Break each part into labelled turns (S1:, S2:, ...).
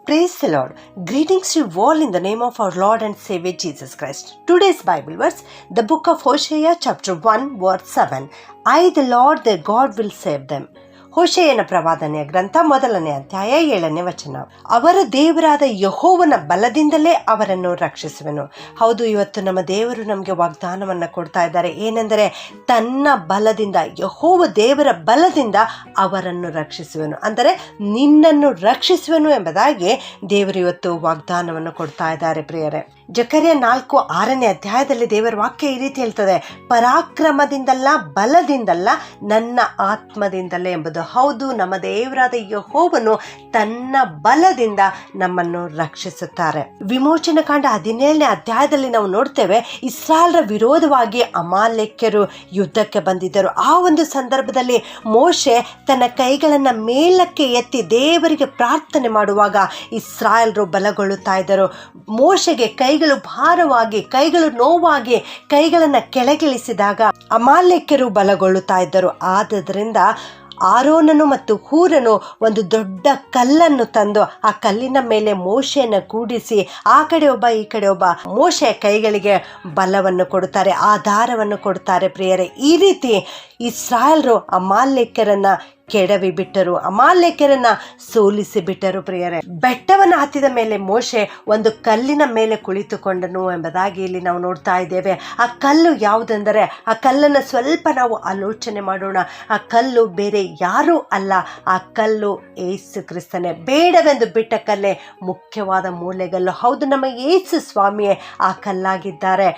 S1: Praise the Lord. Greetings to you all in the name of our Lord and Savior Jesus Christ. Today's Bible verse, the book of Hosea chapter 1 verse 7. I, the Lord their God, will save them. ಹೋಶೇಯನ ಪ್ರವಾದನೆಯ ಗ್ರಂಥ 1ನೇ ಅಧ್ಯಾಯ 7ನೇ ವಚನ. ಅವರ ದೇವರಾದ ಯೆಹೋವನ ಬಲದಿಂದಲೇ ಅವರನ್ನು ರಕ್ಷಿಸುವೆನು. ಹೌದು, ಇವತ್ತು ನಮ್ಮ ದೇವರು ನಮಗೆ ವಾಗ್ದಾನವನ್ನು ಕೊಡ್ತಾ ಇದ್ದಾರೆ. ಏನೆಂದರೆ ತನ್ನ ಬಲದಿಂದ, ಯೆಹೋವ ದೇವರ ಬಲದಿಂದ ಅವರನ್ನು ರಕ್ಷಿಸುವೆನು, ಅಂದರೆ ನಿನ್ನನ್ನು ರಕ್ಷಿಸುವೆನು ಎಂಬುದಾಗಿ ದೇವರು ಇವತ್ತು ವಾಗ್ದಾನವನ್ನು ಕೊಡ್ತಾ ಇದ್ದಾರೆ ಪ್ರಿಯರೇ. ಜಕರ್ಯ 4:6ನೇ ಅಧ್ಯಾಯದಲ್ಲಿ ದೇವರ ವಾಕ್ಯ ಈ ರೀತಿ ಹೇಳ್ತದೆ, ಪರಾಕ್ರಮದಿಂದಲ್ಲ, ಬಲದಿಂದಲ್ಲ, ನನ್ನ ಆತ್ಮದಿಂದಲೇ ಎಂಬುದು. ಹೌದು, ನಮ್ಮ ದೇವರಾದ ಯೆಹೋವನು ತನ್ನ ಬಲದಿಂದ ನಮ್ಮನ್ನು ರಕ್ಷಿಸುತ್ತಾರೆ. ವಿಮೋಚನ ಕಾಂಡ 17ನೇ ಅಧ್ಯಾಯದಲ್ಲಿ ನಾವು ನೋಡ್ತೇವೆ, ಇಸ್ರಾಯೇಲರ ವಿರೋಧವಾಗಿ ಅಮಾಲೇಕ್ಯರು ಯುದ್ಧಕ್ಕೆ ಬಂದಿದ್ದರು. ಆ ಒಂದು ಸಂದರ್ಭದಲ್ಲಿ ಮೋಶೆ ತನ್ನ ಕೈಗಳನ್ನು ಮೇಲಕ್ಕೆ ಎತ್ತಿ ದೇವರಿಗೆ ಪ್ರಾರ್ಥನೆ ಮಾಡುವಾಗ ಇಸ್ರಾಯೇಲರು ಬಲಗೊಳ್ಳುತ್ತಾ ಇದ್ದರು. ಮೋಶೆಗೆ ಕೈಗಳು ಭಾರವಾಗಿ, ಕೈಗಳು ನೋವಾಗಿ, ಕೈಗಳನ್ನು ಕೆಳಗಿಳಿಸಿದಾಗ ಅಮಾಲೇಕ್ಯರು ಬಲಗೊಳ್ಳುತ್ತಾ ಇದ್ದರು. ಆದ್ದರಿಂದ ಆರೋನನು ಮತ್ತು ಹೂರನು ಒಂದು ದೊಡ್ಡ ಕಲ್ಲನ್ನು ತಂದು ಆ ಕಲ್ಲಿನ ಮೇಲೆ ಮೋಶೆಯನ್ನು ಕೂಡಿಸಿ ಆ ಕಡೆ ಒಬ್ಬ ಈ ಕಡೆ ಒಬ್ಬ ಮೋಶೆಯ ಕೈಗಳಿಗೆ ಬಲವನ್ನು ಕೊಡುತ್ತಾರೆ, ಆಧಾರವನ್ನು ಕೊಡುತ್ತಾರೆ ಪ್ರಿಯರೇ. ಈ ರೀತಿ ಇಸ್ರಾಯೇಲರು ಅಮಾಲೇಕ್ಯರನ್ನ ಕೆಡವಿ ಬಿಟ್ಟರು, ಅಮಾಲೇಕ್ಯರನ್ನ ಸೋಲಿಸಿ ಬಿಟ್ಟರು ಪ್ರಿಯರೇ. ಬೆಟ್ಟವನ್ನು ಹತ್ತಿದ ಮೇಲೆ ಮೋಶೆ ಒಂದು ಕಲ್ಲಿನ ಮೇಲೆ ಕುಳಿತುಕೊಂಡನು ಎಂಬುದಾಗಿ ಇಲ್ಲಿ ನಾವು ನೋಡ್ತಾ ಇದ್ದೇವೆ. ಆ ಕಲ್ಲು ಯಾವುದೆಂದರೆ, ಆ ಕಲ್ಲನ್ನು ಸ್ವಲ್ಪ ನಾವು ಆಲೋಚನೆ ಮಾಡೋಣ. ಆ ಕಲ್ಲು ಬೇರೆ ಯಾರೂ ಅಲ್ಲ, ಆ ಕಲ್ಲು ಯೇಸು ಕ್ರಿಸ್ತನೇ. ಬೇಡವೆಂದು ಬಿಟ್ಟ ಕಲ್ಲೇ ಮುಖ್ಯವಾದ ಮೂಲೆಗಲ್ಲು. ಹೌದು, ನಮ್ಮ ಯೇಸು ಸ್ವಾಮಿಯೇ ಆ ಕಲ್ಲಾಗಿದ್ದಾರೆ.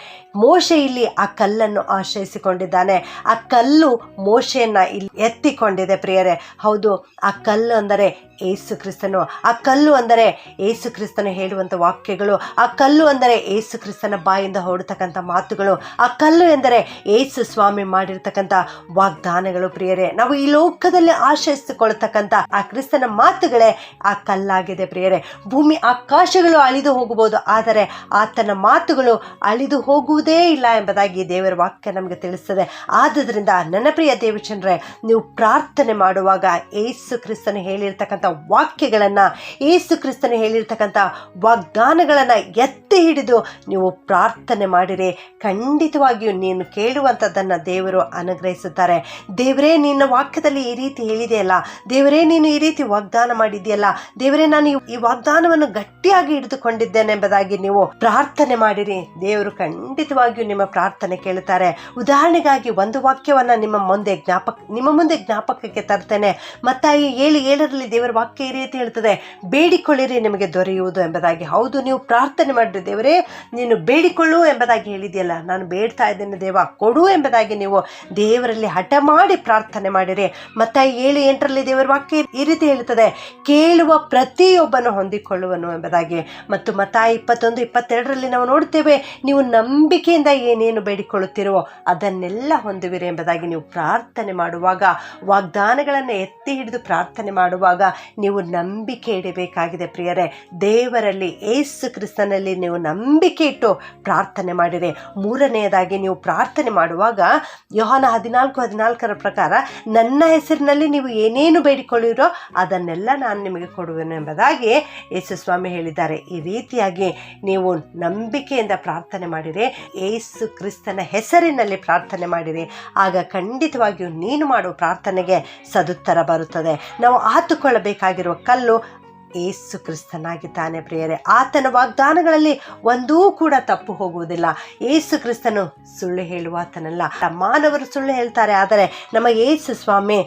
S1: ಮೋಶೆ ಇಲ್ಲಿ ಆ ಕಲ್ಲನ್ನು ಆಶ್ರಯಿಸಿಕೊಂಡಿದ್ದಾನೆ. ಆ ಕಲ್ಲು ಮೋಶೆಯನ್ನ ಇಲ್ಲಿ ಎತ್ತಿಕೊಂಡಿದೆ ಪ್ರಿಯರೇ. ಹೌದು, ಆ ಕಲ್ಲು ಅಂದರೆ ಯೇಸು ಕ್ರಿಸ್ತನು. ಆ ಕಲ್ಲು ಅಂದರೆ ಯೇಸು ಕ್ರಿಸ್ತನು ಹೇಳುವಂಥ ವಾಕ್ಯಗಳು. ಆ ಕಲ್ಲು ಅಂದರೆ ಯೇಸು ಕ್ರಿಸ್ತನ ಬಾಯಿಂದ ಹೊರಡ್ತಕ್ಕಂಥ ಮಾತುಗಳು. ಆ ಕಲ್ಲು ಎಂದರೆ ಯೇಸು ಸ್ವಾಮಿ ಮಾಡಿರ್ತಕ್ಕಂಥ ವಾಗ್ದಾನಗಳು ಪ್ರಿಯರೇ. ನಾವು ಈ ಲೋಕದಲ್ಲಿ ಆಶ್ರಯಿಸಿಕೊಳ್ಳತಕ್ಕಂಥ ಆ ಕ್ರಿಸ್ತನ ಮಾತುಗಳೇ ಆ ಕಲ್ಲಾಗಿದೆ ಪ್ರಿಯರೇ. ಭೂಮಿ ಆಕಾಶಗಳು ಅಳಿದು ಹೋಗಬಹುದು, ಆದರೆ ಆತನ ಮಾತುಗಳು ಅಳಿದು ಹೋಗುವುದೇ ಇಲ್ಲ ಎಂಬುದಾಗಿ ದೇವರ ವಾಕ್ಯ ನಮಗೆ ತಿಳಿಸ್ತದೆ. ಆದುದರಿಂದ ನನ್ನ ಪ್ರಿಯ ದೇವಚಂದ್ರೆ, ನೀವು ಪ್ರಾರ್ಥನೆ ಮಾಡುವಾಗ ಯೇಸು ಕ್ರಿಸ್ತನು ಹೇಳಿರ್ತಕ್ಕಂಥ ವಾಕ್ಯಗಳನ್ನು, ಯೇಸು ಕ್ರಿಸ್ತನು ಹೇಳಿರ್ತಕ್ಕಂಥ ವಾಗ್ದಾನಗಳನ್ನು ಎತ್ತಿ ಹಿಡಿದು ನೀವು ಪ್ರಾರ್ಥನೆ ಮಾಡಿರಿ. ಖಂಡಿತವಾಗಿಯೂ ನೀನು ಕೇಳುವಂಥದ್ದನ್ನು ದೇವರು ಅನುಗ್ರಹಿಸುತ್ತಾರೆ. ದೇವರೇ, ನಿನ್ನ ವಾಕ್ಯದಲ್ಲಿ ಈ ರೀತಿ ಹೇಳಿದೆಯಲ್ಲ, ದೇವರೇ ನೀನು ಈ ರೀತಿ ವಾಗ್ದಾನ ಮಾಡಿದೆಯಲ್ಲ, ದೇವರೇ ನಾನು ಈ ವಾಗ್ದಾನವನ್ನು ಗಟ್ಟಿಯಾಗಿ ಹಿಡಿದುಕೊಂಡಿದ್ದೇನೆ ಎಂಬುದಾಗಿ ನೀವು ಪ್ರಾರ್ಥನೆ ಮಾಡಿರಿ. ದೇವರು ಖಂಡಿತವಾಗಿಯೂ ನಿಮ್ಮ ಪ್ರಾರ್ಥನೆ ಕೇಳುತ್ತಾರೆ. ಉದಾಹರಣೆಗಾಗಿ ಒಂದು ವಾಕ್ಯವನ್ನು ನಿಮ್ಮ ಮುಂದೆ ಜ್ಞಾಪಕಕ್ಕೆ ತರ್ತೇನೆ. ಮತ್ತಾಯಿ 7:7 ದೇವರ ವಾಕ್ಯ ಈ ರೀತಿ ಹೇಳ್ತದೆ, ಬೇಡಿಕೊಳ್ಳಿರಿ ನಿಮಗೆ ದೊರೆಯುವುದು ಎಂಬುದಾಗಿ. ಹೌದು, ನೀವು ಪ್ರಾರ್ಥನೆ ಮಾಡಿರಿ. ದೇವರೇ ನೀನು ಬೇಡಿಕೊಳ್ಳು ಎಂಬುದಾಗಿ ಹೇಳಿದೆಯಲ್ಲ, ನಾನು ಬೇಡ್ತಾ ಇದ್ದೇನೆ ದೇವ, ಕೊಡು ಎಂಬುದಾಗಿ ನೀವು ದೇವರಲ್ಲಿ ಹಠ ಮಾಡಿ ಪ್ರಾರ್ಥನೆ ಮಾಡಿರಿ. ಮತ್ತಾಯಿ 7:8 ದೇವರ ವಾಕ್ಯ ಈ ರೀತಿ ಹೇಳ್ತದೆ, ಕೇಳುವ ಪ್ರತಿಯೊಬ್ಬನು ಹೊಂದಿಕೊಳ್ಳುವನು ಎಂಬುದಾಗಿ. ಮತ್ತು ಮತ್ತಾಯಿ 21:22 ನಾವು ನೋಡ್ತೇವೆ, ನೀವು ನಂಬಿಕೆಯಿಂದ ಏನೇನು ಬೇಡಿಕೊಳ್ಳುತ್ತೀರೋ ಅದನ್ನೆಲ್ಲ ಹೊಂದುವಿರಿ ಎಂಬುದಾಗಿ. ನೀವು ಪ್ರಾರ್ಥನೆ ಮಾಡುವಾಗ, ವಾಗ್ದಾನಗಳನ್ನು ಎತ್ತಿ ಹಿಡಿದು ಪ್ರಾರ್ಥನೆ ಮಾಡುವಾಗ ನೀವು ನಂಬಿಕೆ ಇಡಬೇಕಾಗಿದೆ ಪ್ರಿಯರೇ. ದೇವರಲ್ಲಿ, ಯೇಸು ಕ್ರಿಸ್ತನಲ್ಲಿ ನೀವು ನಂಬಿಕೆ ಇಟ್ಟು ಪ್ರಾರ್ಥನೆ ಮಾಡಿರಿ. ಮೂರನೆಯದಾಗಿ, ನೀವು ಪ್ರಾರ್ಥನೆ ಮಾಡುವಾಗ ಯೋಹಾನ 14:14 ಪ್ರಕಾರ, ನನ್ನ ಹೆಸರಿನಲ್ಲಿ ನೀವು ಏನೇನು ಬೇಡಿಕೊಳ್ಳಿರೋ ಅದನ್ನೆಲ್ಲ ನಾನು ನಿಮಗೆ ಕೊಡುವೆನು ಎಂಬುದಾಗಿ ಯೇಸು ಸ್ವಾಮಿ ಹೇಳಿದ್ದಾರೆ. ಈ ರೀತಿಯಾಗಿ ನೀವು ನಂಬಿಕೆಯಿಂದ ಪ್ರಾರ್ಥನೆ ಮಾಡಿರಿ, ಯೇಸು ಕ್ರಿಸ್ತನ ಹೆಸರಿನಲ್ಲಿ ಪ್ರಾರ್ಥನೆ ಮಾಡಿರಿ. ಆಗ ಖಂಡಿತವಾಗಿಯೂ ನೀನು ಮಾಡುವ ಪ್ರಾರ್ಥನೆಗೆ ಸದುತ್ತರ ಬರುತ್ತದೆ. ನಾವು ಆತುಕೊಳ್ಳಬೇಕಾಗಿರುವ ಕಲ್ಲು ಯೇಸು ಕ್ರಿಸ್ತನಾಗಿದ್ದಾನೆ ಪ್ರಿಯರೇ. ಆತನ ವಾಗ್ದಾನಗಳಲ್ಲಿ ಒಂದೂ ಕೂಡ ತಪ್ಪು ಹೋಗುವುದಿಲ್ಲ. ಯೇಸು ಕ್ರಿಸ್ತನು ಸುಳ್ಳು ಹೇಳುವಾತನಲ್ಲ. ಮಾನವರು ಸುಳ್ಳು ಹೇಳ್ತಾರೆ, ಆದರೆ ನಮ್ಮ ಯೇಸು ಸ್ವಾಮಿ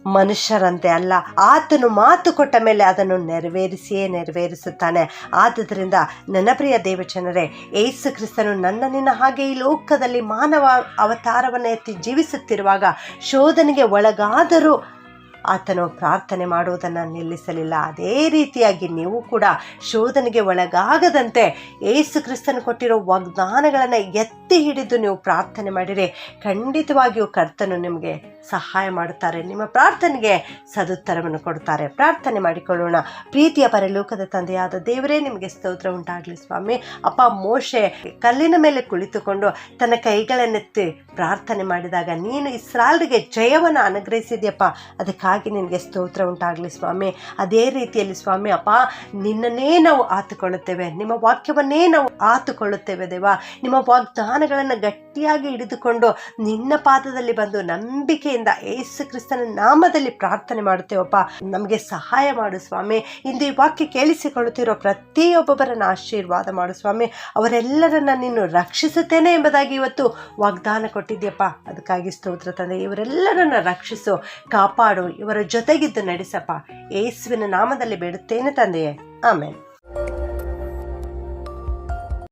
S1: ಮನುಷ್ಯರಂತೆ ಅಲ್ಲ. ಆತನು ಮಾತು ಕೊಟ್ಟ ಮೇಲೆ ಅದನ್ನು ನೆರವೇರಿಸುತ್ತಾನೆ. ಆದುದರಿಂದ ನನ್ನ ಪ್ರಿಯ ದೇವಚನರೇ, ಯೇಸು ಕ್ರಿಸ್ತನು ನಿನ್ನ ಹಾಗೆ ಈ ಲೋಕದಲ್ಲಿ ಮಾನವ ಅವತಾರವನ್ನು ಎತ್ತಿ ಜೀವಿಸುತ್ತಿರುವಾಗ ಶೋಧನೆಗೆ ಒಳಗಾದರೂ ಆತನು ಪ್ರಾರ್ಥನೆ ಮಾಡುವುದನ್ನು ನಿಲ್ಲಿಸಲಿಲ್ಲ. ಅದೇ ರೀತಿಯಾಗಿ ನೀವು ಕೂಡ ಶೋಧನೆಗೆ ಒಳಗಾಗದಂತೆ ಯೇಸು ಕ್ರಿಸ್ತನು ಕೊಟ್ಟಿರೋ ವಾಗ್ದಾನಗಳನ್ನು ಎತ್ತಿ ಹಿಡಿದು ನೀವು ಪ್ರಾರ್ಥನೆ ಮಾಡಿರಿ. ಖಂಡಿತವಾಗಿಯೂ ಕರ್ತನು ನಿಮಗೆ ಸಹಾಯ ಮಾಡುತ್ತಾರೆ, ನಿಮ್ಮ ಪ್ರಾರ್ಥನೆಗೆ ಸದುತ್ತರವನ್ನು ಕೊಡುತ್ತಾರೆ. ಪ್ರಾರ್ಥನೆ ಮಾಡಿಕೊಳ್ಳೋಣ. ಪ್ರೀತಿಯ ಪರಲೋಕದ ತಂದೆಯಾದ ದೇವರೇ, ನಿಮಗೆ ಸ್ತೋತ್ರ ಉಂಟಾಗಲಿ ಸ್ವಾಮಿ. ಅಪ್ಪ, ಮೋಶೆ ಕಲ್ಲಿನ ಮೇಲೆ ಕುಳಿತುಕೊಂಡು ತನ್ನ ಕೈಗಳನ್ನೆತ್ತಿ ಪ್ರಾರ್ಥನೆ ಮಾಡಿದಾಗ ನೀನು ಇಸ್ರಾಯೇಲರಿಗೆ ಜಯವನ್ನು ಅನುಗ್ರಹಿಸಿದ್ಯಪ್ಪ. ಅದಕ್ಕಾಗಿ ಅದಕ್ಕಾಗಿ ನಿನಗೆ ಸ್ತೋತ್ರ ಉಂಟಾಗಲಿ ಸ್ವಾಮಿ. ಅದೇ ರೀತಿಯಲ್ಲಿ ಸ್ವಾಮಿ ಅಪ್ಪ, ನಿನ್ನನ್ನೇ ನಾವು ಆತುಕೊಳ್ಳುತ್ತೇವೆ, ನಿಮ್ಮ ವಾಕ್ಯವನ್ನೇ ನಾವು ಆತುಕೊಳ್ಳುತ್ತೇವೆ ದೇವ. ನಿಮ್ಮ ವಾಗ್ದಾನಗಳನ್ನು ಗಟ್ಟಿಯಾಗಿ ಹಿಡಿದುಕೊಂಡು ನಿನ್ನ ಪಾದದಲ್ಲಿ ಬಂದು ನಂಬಿಕೆಯಿಂದ ಯೇಸು ಕ್ರಿಸ್ತನ ನಾಮದಲ್ಲಿ ಪ್ರಾರ್ಥನೆ ಮಾಡುತ್ತೇವಪ್ಪ. ನಮಗೆ ಸಹಾಯ ಮಾಡು ಸ್ವಾಮಿ. ಇಂದು ಈ ವಾಕ್ಯ ಕೇಳಿಸಿಕೊಳ್ಳುತ್ತಿರೋ ಪ್ರತಿಯೊಬ್ಬೊಬ್ಬರನ್ನು ಆಶೀರ್ವಾದ ಮಾಡು ಸ್ವಾಮಿ. ಅವರೆಲ್ಲರನ್ನ ನೀನು ರಕ್ಷಿಸುತ್ತೇನೆ ಎಂಬುದಾಗಿ ಇವತ್ತು ವಾಗ್ದಾನ ಕೊಟ್ಟಿದ್ಯಪ್ಪ. ಅದಕ್ಕಾಗಿ ಸ್ತೋತ್ರ ತಂದೆ. ಇವರೆಲ್ಲರನ್ನ ರಕ್ಷಿಸು, ಕಾಪಾಡು, ಇವರ ಜೊತೆಗಿದ್ದು ನಡೆಸಪ್ಪ. ಯೇಸುವಿನ ನಾಮದಲ್ಲಿ ಬೇಡುತ್ತೇನೆ ತಂದೆಯೇ, ಆಮೆನ್.